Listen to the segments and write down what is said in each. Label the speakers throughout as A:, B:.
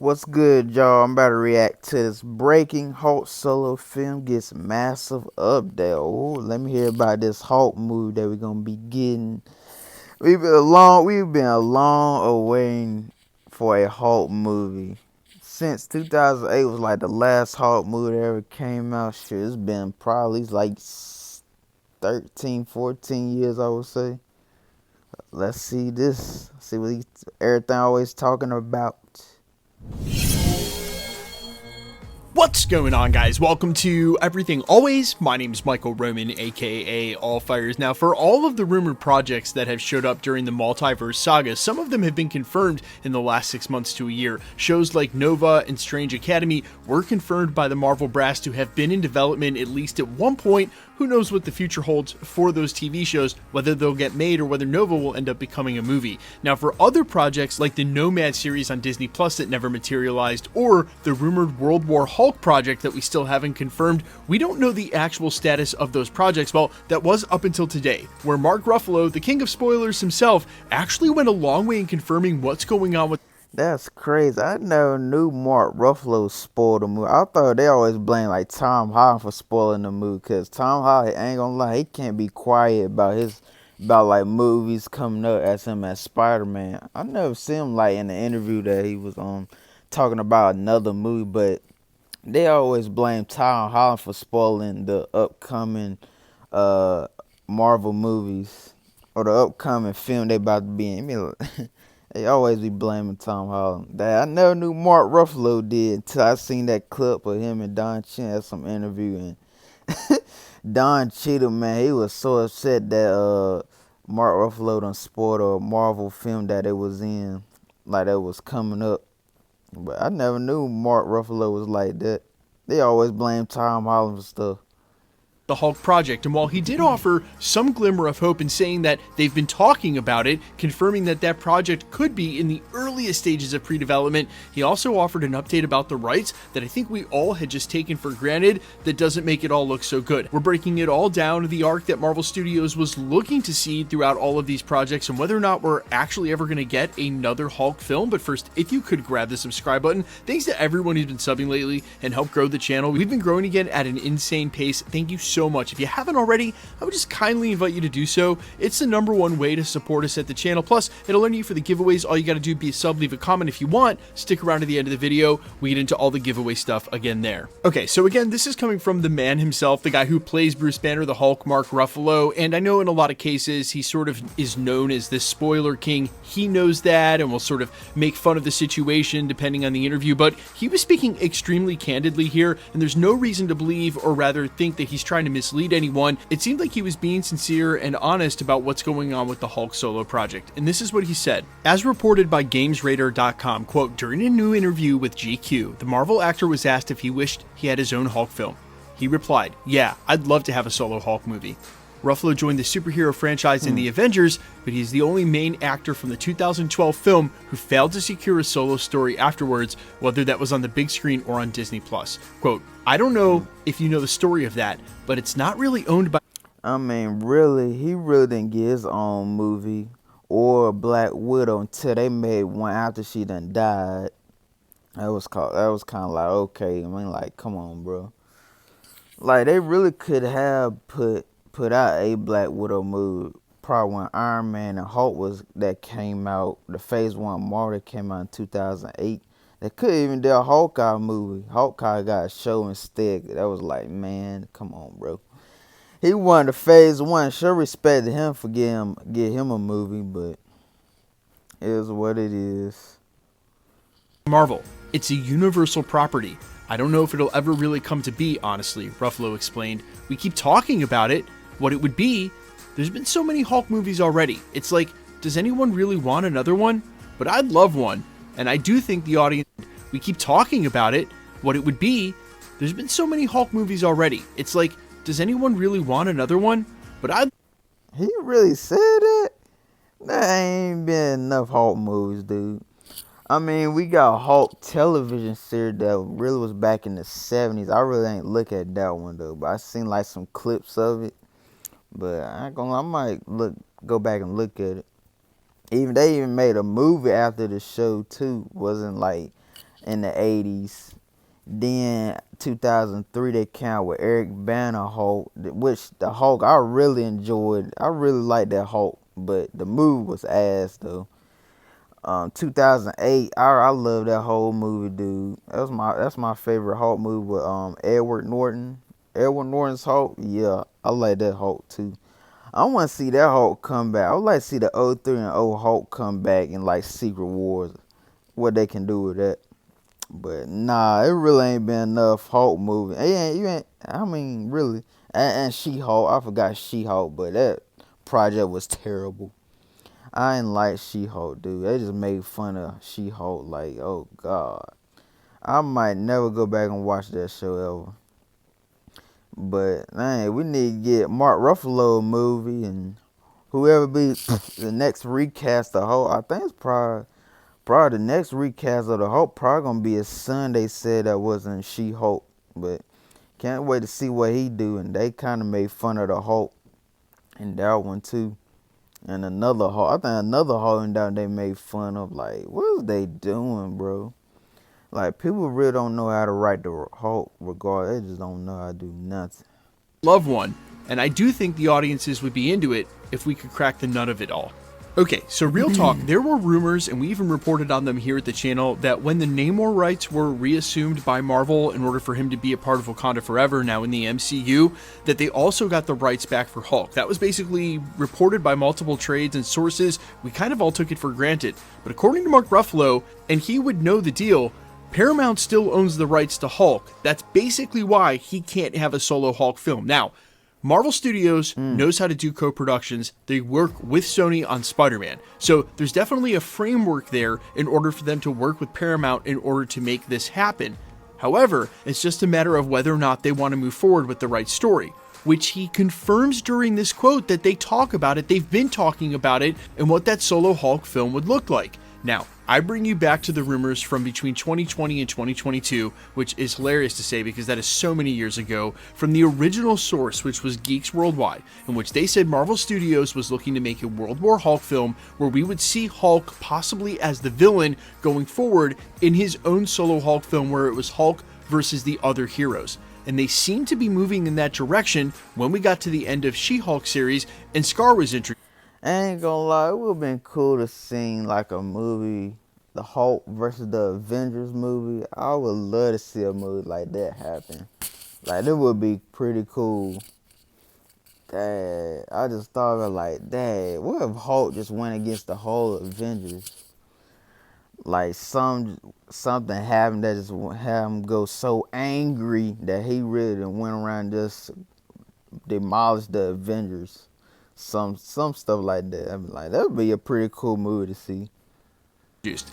A: What's good, y'all? I'm about to react to this breaking Hulk solo film gets massive update. Ooh, let me hear about this Hulk movie that we're gonna be getting. We've been a long awaiting for a Hulk movie. Since 2008 was like the last Hulk movie that ever came out. Shit, it's been probably like 13, 14 years, I would say. Let's see this. See what everything always talking about.
B: What's going on, guys? Welcome to Everything Always. My name is Michael Roman, aka All Fires. Now, for all of the rumored projects that have showed up during the multiverse saga, some of them have been confirmed in the last 6 months to a year. Shows like Nova and Strange Academy were confirmed by the Marvel brass to have been in development at least at one point. Who knows what the future holds for those TV shows, whether they'll get made or whether Nova will end up becoming a movie. Now, for other projects like the Nomad series on Disney Plus that never materialized, or the rumored World War Hulk project that we still haven't confirmed, we don't know the actual status of those projects. Well, that was up until today, where Mark Ruffalo, the king of spoilers himself, actually went a long way in confirming what's going on with.
A: That's crazy. I never knew Mark Ruffalo spoiled the movie. I thought they always blame like Tom Holland for spoiling the movie, cause Tom Holland ain't gonna lie, he can't be quiet about like movies coming up as him as Spider-Man. I never seen him like in the interview that he was on talking about another movie, but they always blame Tom Holland for spoiling the upcoming uh Marvel movies or the upcoming film they about to be in. I mean, they always be blaming Tom Holland. That I never knew Mark Ruffalo did until I seen that clip of him and Don Cheadle at some interview, and Don Cheadle, man, he was so upset that Mark Ruffalo done spoiled a Marvel film that it was in, like that was coming up. But I never knew Mark Ruffalo was like that. They always blame Tom Holland for stuff.
B: The Hulk project, and while he did offer some glimmer of hope in saying that they've been talking about it, confirming that that project could be in the earliest stages of pre-development, he also offered an update about the rights that I think we all had just taken for granted that doesn't make it all look so good. We're breaking it all down to the arc that Marvel Studios was looking to see throughout all of these projects and whether or not we're actually ever going to get another Hulk film. But first, if you could grab the subscribe button. Thanks to everyone who's been subbing lately and helped grow the channel. We've been growing again at an insane pace. Thank you so much. If you haven't already, I would just kindly invite you to do so. It's the #1 way to support us at the channel. Plus, it'll earn you for the giveaways. All you got to do is be a sub, leave a comment if you want. Stick around to the end of the video. We get into all the giveaway stuff again there. Okay, so again, this is coming from the man himself, the guy who plays Bruce Banner, the Hulk, Mark Ruffalo. And I know in a lot of cases, he sort of is known as this spoiler king. He knows that and will sort of make fun of the situation depending on the interview. But he was speaking extremely candidly here, and there's no reason to believe or rather think that he's trying to mislead anyone. It seemed like he was being sincere and honest about what's going on with the Hulk solo project. And this is what he said. As reported by GamesRadar.com, quote, during a new interview with GQ, the Marvel actor was asked if he wished he had his own Hulk film. He replied, yeah, I'd love to have a solo Hulk movie. Ruffalo joined the superhero franchise in the Avengers, but he's the only main actor from the 2012 film who failed to secure a solo story afterwards, whether that was on the big screen or on Disney+. Quote, I don't know if you know the story of that, but it's not really owned by...
A: I mean, really, he really didn't get his own movie or Black Widow until they made one after she done died. That was kind of like, okay, I mean, like, come on, bro. Like, they really could have put out a Black Widow movie probably when Iron Man and Hulk that came out, the Phase 1 Marvel that came out in 2008. They could even do a Hawkeye movie. Hawkeye got a show instead. That was like, man, come on, bro. He won the Phase 1. Sure respected him for get him a movie, but it is what it is.
B: Marvel. It's a universal property. I don't know if it'll ever really come to be, honestly, Ruffalo explained. We keep talking about it, what it would be. There's been so many Hulk movies already. It's like, does anyone really want another one? But I'd love one. And I do think the audience, we keep talking about it, what it would be. There's been so many Hulk movies already. It's like, does anyone really want another one? But I'd...
A: He really said that? There ain't been enough Hulk movies, dude. I mean, we got a Hulk television series that really was back in the 70s. I really ain't look at that one, though. But I seen like some clips of it. But I ain't gonna lie, I might go back and look at it. They even made a movie after the show, too. Wasn't like in the 80s. Then 2003 they came out with Eric Banner Hulk, which the Hulk I really enjoyed. I really liked that Hulk, but the movie was ass though. 2008, I love that whole movie, dude. That's my favorite Hulk movie with Edward Norton. Edward Norton's Hulk, yeah, I like that Hulk too. I want to see that Hulk come back. I would like to see the '03 and '0 Hulk come back in like Secret Wars. What they can do with that. But nah, it really ain't been enough Hulk movie. You ain't. I mean, really, and She-Hulk. I forgot She-Hulk, but that project was terrible. I ain't like She-Hulk, dude. They just made fun of She-Hulk. Like, oh god, I might never go back and watch that show ever. But man, we need to get Mark Ruffalo a movie and whoever be the next recast of Hulk. I think it's probably the next recast of the Hulk probably gonna be his son. They said that wasn't She-Hulk, but can't wait to see what he do. And they kind of made fun of the Hulk in that one too. And another Hulk, I think another Hulk in that they made fun of. Like, what is they doing, bro? Like, people really don't know how to write the Hulk. Regard, they just don't know how to do nothing.
B: Love one, and I do think the audiences would be into it if we could crack the nut of it all. Okay, so real talk, there were rumors, and we even reported on them here at the channel, that when the Namor rights were reassumed by Marvel in order for him to be a part of Wakanda Forever, now in the MCU, that they also got the rights back for Hulk. That was basically reported by multiple trades and sources. We kind of all took it for granted. But according to Mark Ruffalo, and he would know the deal, Paramount still owns the rights to Hulk. That's basically why he can't have a solo Hulk film. Now, Marvel Studios knows how to do co-productions. They work with Sony on Spider-Man. So there's definitely a framework there in order for them to work with Paramount in order to make this happen. However, it's just a matter of whether or not they want to move forward with the right story, which he confirms during this quote that they talk about it, they've been talking about it, and what that solo Hulk film would look like. Now, I bring you back to the rumors from between 2020 and 2022, which is hilarious to say because that is so many years ago, from the original source, which was Geeks Worldwide, in which they said Marvel Studios was looking to make a World War Hulk film where we would see Hulk possibly as the villain going forward in his own solo Hulk film where it was Hulk versus the other heroes. And they seemed to be moving in that direction when we got to the end of She-Hulk series and Scar was introduced.
A: I ain't gonna lie, it would have been cool to see like a movie, the Hulk versus the Avengers movie. I would love to see a movie like that happen. Like, it would be pretty cool. Dad, I just thought of it like, Dad, what if Hulk just went against the whole Avengers? Like, something happened that just had him go so angry that he really went around just demolished the Avengers. Some stuff like that. I mean, like, that would be a pretty cool movie to see.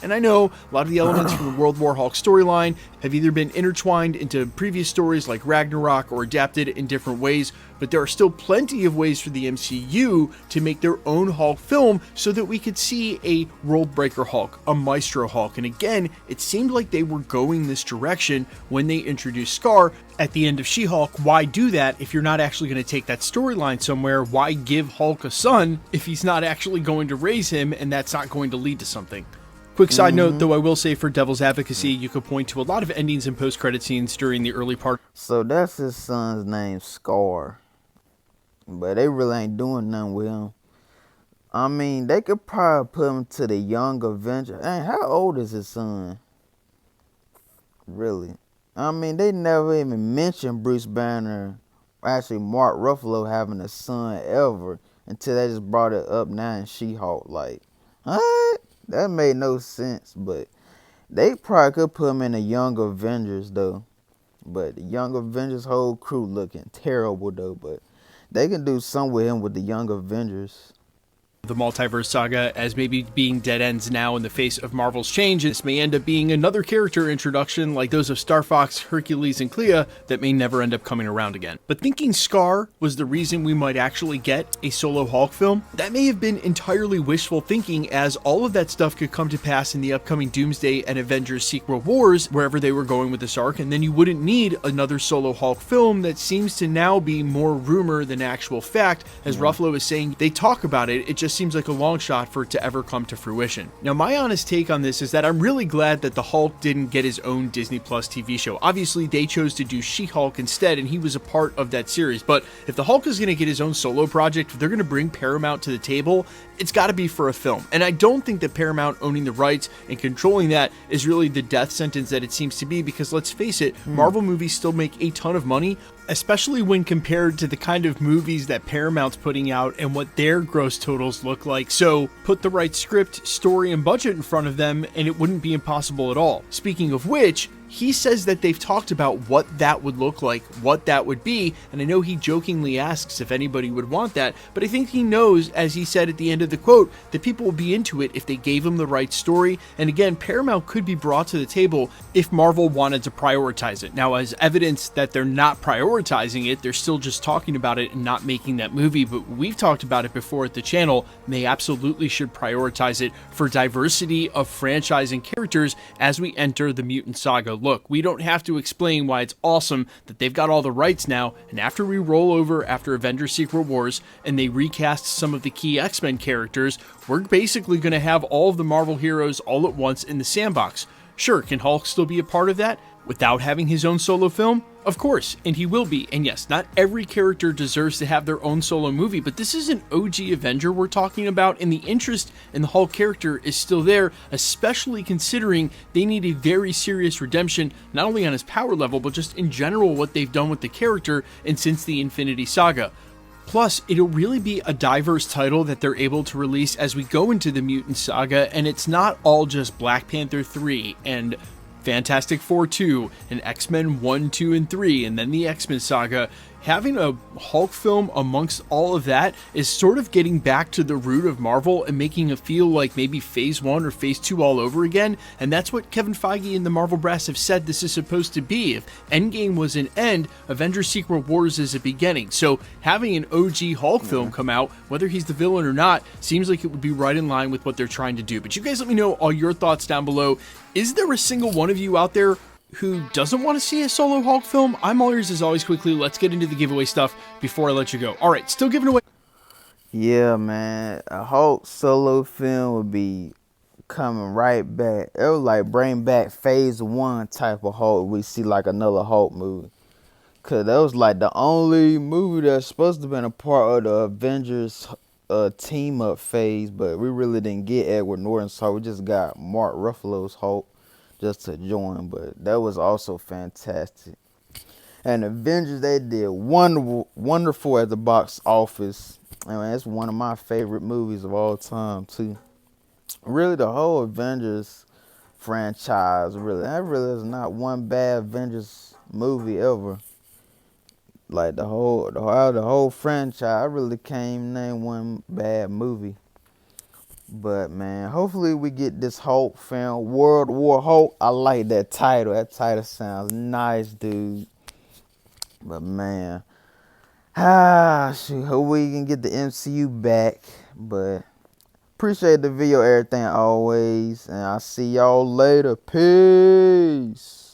B: And I know a lot of the elements from the World War Hulk storyline have either been intertwined into previous stories like Ragnarok or adapted in different ways, but there are still plenty of ways for the MCU to make their own Hulk film so that we could see a World Breaker Hulk, a Maestro Hulk. And again, it seemed like they were going this direction when they introduced Scar at the end of She-Hulk. Why do that if you're not actually going to take that storyline somewhere? Why give Hulk a son if he's not actually going to raise him and that's not going to lead to something? Quick side note, though, I will say for devil's advocacy, you could point to a lot of endings and post-credit scenes during the early part.
A: So that's his son's name, Scar. But they really ain't doing nothing with him. I mean, they could probably put him to the young Avenger. Hey, how old is his son? Really? I mean, they never even mentioned Bruce Banner, actually Mark Ruffalo having a son ever, until they just brought it up now in She-Hulk. Like, what? That made no sense, but they probably could put him in the Young Avengers, though. But the Young Avengers whole crew looking terrible, though. But they can do something with him with the Young Avengers.
B: The multiverse saga as maybe being dead ends now in the face of Marvel's change. This may end up being another character introduction like those of Star Fox, Hercules, and Clea that may never end up coming around again. But thinking Scar was the reason we might actually get a solo Hulk film, that may have been entirely wishful thinking, as all of that stuff could come to pass in the upcoming Doomsday and Avengers Secret Wars, wherever they were going with this arc, and then you wouldn't need another solo Hulk film. That seems to now be more rumor than actual fact. As Ruffalo is saying, they talk about it, it just seems like a long shot for it to ever come to fruition. Now, my honest take on this is that I'm really glad that the Hulk didn't get his own Disney Plus TV show. Obviously, they chose to do She-Hulk instead, and he was a part of that series. But if the Hulk is going to get his own solo project, if they're going to bring Paramount to the table, it's got to be for a film. And I don't think that Paramount owning the rights and controlling that is really the death sentence that it seems to be, because let's face it, Marvel movies still make a ton of money, especially when compared to the kind of movies that Paramount's putting out and what their gross totals look like. So put the right script, story, and budget in front of them, and it wouldn't be impossible at all. Speaking of which, he says that they've talked about what that would look like, what that would be, and I know he jokingly asks if anybody would want that, but I think he knows, as he said at the end of the quote, that people will be into it if they gave him the right story, and again, Paramount could be brought to the table if Marvel wanted to prioritize it. Now, as evidence that they're not prioritizing it, they're still just talking about it and not making that movie, but we've talked about it before at the channel, and they absolutely should prioritize it for diversity of franchise and characters as we enter the Mutant Saga. Look, we don't have to explain why it's awesome that they've got all the rights now, and after we roll over after Avengers Secret Wars and they recast some of the key X-Men characters, we're basically going to have all of the Marvel heroes all at once in the sandbox. Sure, can Hulk still be a part of that without having his own solo film? Of course, and he will be. And yes, not every character deserves to have their own solo movie, but this is an OG Avenger we're talking about, and the interest in the Hulk character is still there, especially considering they need a very serious redemption, not only on his power level, but just in general what they've done with the character and since the Infinity Saga. Plus, it'll really be a diverse title that they're able to release as we go into the Mutant Saga, and it's not all just Black Panther 3 and Fantastic Four 2 and X-Men 1, 2, and 3, and then the X-Men Saga. Having a Hulk film amongst all of that is sort of getting back to the root of Marvel and making it feel like maybe Phase 1 or Phase 2 all over again, and that's what Kevin Feige and the Marvel brass have said this is supposed to be. If Endgame was an end, Avengers Secret Wars is a beginning. So having an OG Hulk film come out, whether he's the villain or not, seems like it would be right in line with what they're trying to do. But you guys let me know all your thoughts down below. Is there a single one of you out there who doesn't want to see a solo Hulk film? I'm all ears as always. Quickly, let's get into the giveaway stuff before I let you go. All right, still giving away.
A: Yeah, man, a Hulk solo film would be coming right back. It would like bring back Phase 1 type of Hulk. We see like another Hulk movie. Cause that was like the only movie that's supposed to have been a part of the Avengers team up phase, but we really didn't get Edward Norton, so we just got Mark Ruffalo's Hulk just to join. But that was also fantastic. And Avengers, they did wonderful at the box office. I mean, it's one of my favorite movies of all time too. Really, the whole Avengers franchise, that really is not one bad Avengers movie ever. Like the whole franchise, I really can't name one bad movie. But man, hopefully we get this Hulk film, World War Hulk. I like that title. That title sounds nice, dude. But man, shoot, hope we can get the MCU back. But appreciate the video, everything always, and I'll see y'all later. Peace.